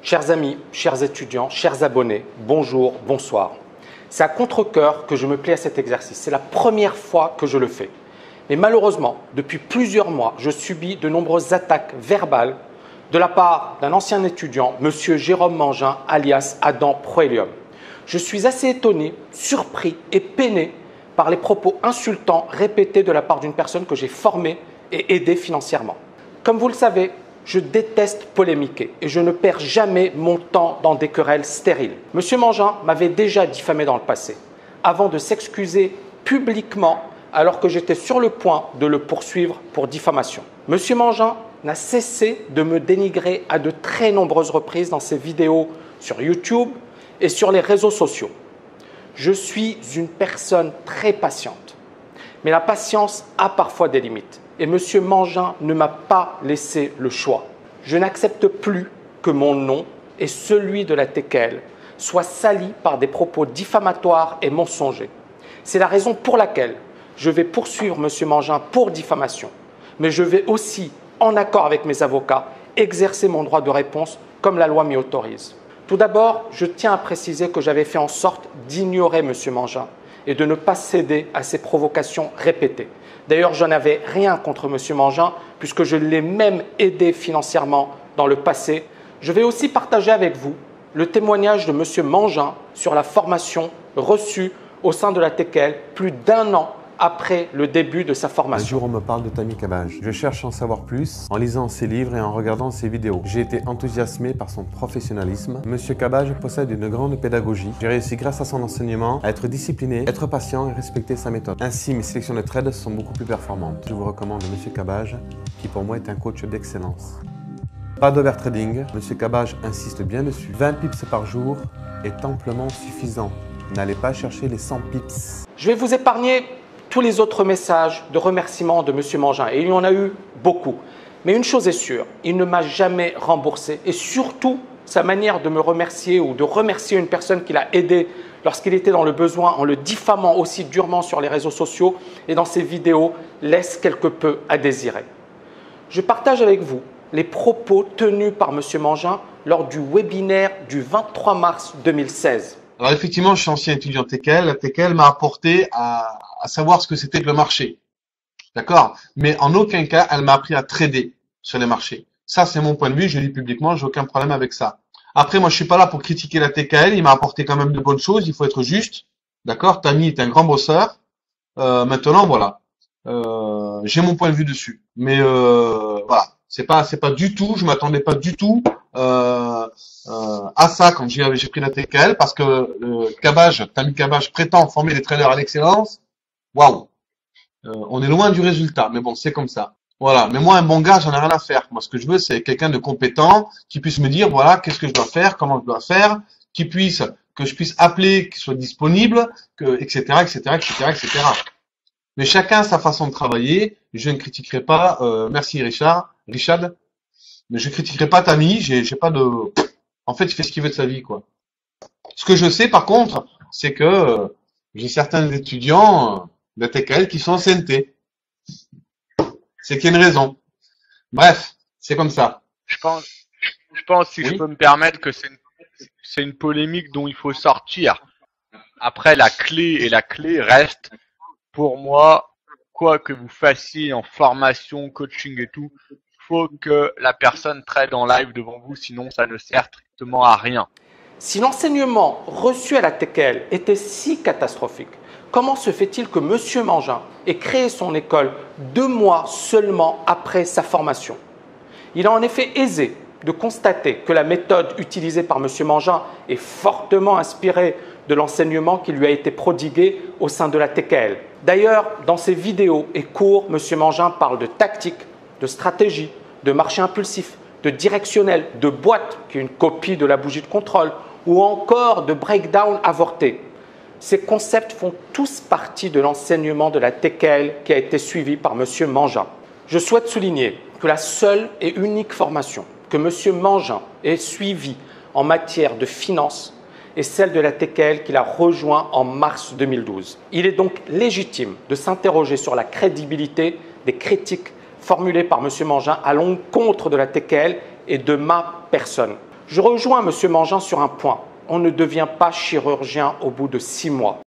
Chers amis, chers étudiants, chers abonnés, bonjour, bonsoir. C'est à contre-cœur que je me plais à cet exercice. C'est la première fois que je le fais. Mais malheureusement, depuis plusieurs mois, je subis de nombreuses attaques verbales de la part d'un ancien étudiant, M. Jérôme Mangin, alias Adam Proelium. Je suis assez étonné, surpris et peiné par les propos insultants répétés de la part d'une personne que j'ai formée et aidée financièrement. Comme vous le savez, je déteste polémiquer et je ne perds jamais mon temps dans des querelles stériles. Monsieur Mangin m'avait déjà diffamé dans le passé, avant de s'excuser publiquement alors que j'étais sur le point de le poursuivre pour diffamation. Monsieur Mangin n'a cessé de me dénigrer à de très nombreuses reprises dans ses vidéos sur YouTube et sur les réseaux sociaux. Je suis une personne très patiente, mais la patience a parfois des limites. Et M. Mangin ne m'a pas laissé le choix. Je n'accepte plus que mon nom et celui de la TKL soient salis par des propos diffamatoires et mensongers. C'est la raison pour laquelle je vais poursuivre M. Mangin pour diffamation. Mais je vais aussi, en accord avec mes avocats, exercer mon droit de réponse comme la loi m'y autorise. Tout d'abord, je tiens à préciser que j'avais fait en sorte d'ignorer M. Mangin et de ne pas céder à ses provocations répétées. D'ailleurs, je n'avais rien contre M. Mangin puisque je l'ai même aidé financièrement dans le passé. Je vais aussi partager avec vous le témoignage de M. Mangin sur la formation reçue au sein de la TKL plus d'1 an après le début de sa formation. Un jour, on me parle de Tammy Cabage. Je cherche à en savoir plus en lisant ses livres et en regardant ses vidéos. J'ai été enthousiasmé par son professionnalisme. Monsieur Cabage possède une grande pédagogie. J'ai réussi grâce à son enseignement à être discipliné, être patient et respecter sa méthode. Ainsi, mes sélections de trades sont beaucoup plus performantes. Je vous recommande Monsieur Cabage, qui pour moi est un coach d'excellence. Pas d'overtrading. Monsieur Cabage insiste bien dessus. 20 pips par jour est amplement suffisant. N'allez pas chercher les 100 pips. Je vais vous épargner tous les autres messages de remerciement de M. Mangin, et il y en a eu beaucoup. Mais une chose est sûre, il ne m'a jamais remboursé. Et surtout, sa manière de me remercier ou de remercier une personne qu'il a aidée lorsqu'il était dans le besoin en le diffamant aussi durement sur les réseaux sociaux et dans ses vidéos laisse quelque peu à désirer. Je partage avec vous les propos tenus par M. Mangin lors du webinaire du 23 mars 2016. Alors effectivement, je suis ancien étudiant TKL. La TKL m'a apporté à savoir ce que c'était que le marché. D'accord? Mais en aucun cas, elle m'a appris à trader sur les marchés. Ça, c'est mon point de vue. Je le dis publiquement, j'ai aucun problème avec ça. Après, moi, je suis pas là pour critiquer la TKL. Il m'a apporté quand même de bonnes choses. Il faut être juste. D'accord? Tammy est un grand bosseur. Maintenant, voilà. J'ai mon point de vue dessus. Mais voilà. C'est pas du tout. Je m'attendais pas du tout à ça quand j'ai pris la TKL, parce que Tammy Cabage prétend former des traders à l'excellence. Waouh, on est loin du résultat, mais bon, c'est comme ça. Voilà. Mais moi, un bon gars, j'en ai rien à faire. Moi, ce que je veux, c'est quelqu'un de compétent qui puisse me dire, voilà, qu'est-ce que je dois faire, comment je dois faire, que je puisse appeler, qui soit disponible, etc., etc., etc., etc. Mais chacun a sa façon de travailler. Je ne critiquerai pas. Merci Richard, mais je critiquerai pas Tammy. J'ai pas de. En fait, il fait ce qu'il veut de sa vie, quoi. Ce que je sais, par contre, c'est que j'ai certains étudiants de TKL qui sont en CNT. C'est qu'il y a une raison. Bref, c'est comme ça. Je pense, si je peux me permettre, que c'est une polémique dont il faut sortir. Après, la clé reste, pour moi, quoi que vous fassiez en formation, coaching et tout, faut que la personne trade en live devant vous, sinon ça ne sert strictement à rien. Si l'enseignement reçu à la TKL était si catastrophique, comment se fait-il que M. Mangin ait créé son école 2 mois seulement après sa formation? Il est en effet aisé de constater que la méthode utilisée par M. Mangin est fortement inspirée de l'enseignement qui lui a été prodigué au sein de la TKL. D'ailleurs, dans ses vidéos et cours, M. Mangin parle de tactique, de stratégie, de marché impulsif, de directionnel, de boîte, qui est une copie de la bougie de contrôle, ou encore de breakdown avorté. Ces concepts font tous partie de l'enseignement de la TKL qui a été suivi par M. Mangin. Je souhaite souligner que la seule et unique formation que M. Mangin ait suivie en matière de finance est celle de la TKL qu'il a rejoint en mars 2012. Il est donc légitime de s'interroger sur la crédibilité des critiques formulées par M. Mangin à l'encontre de la TKL et de ma personne. Je rejoins M. Mangin sur un point. On ne devient pas chirurgien au bout de 6 mois.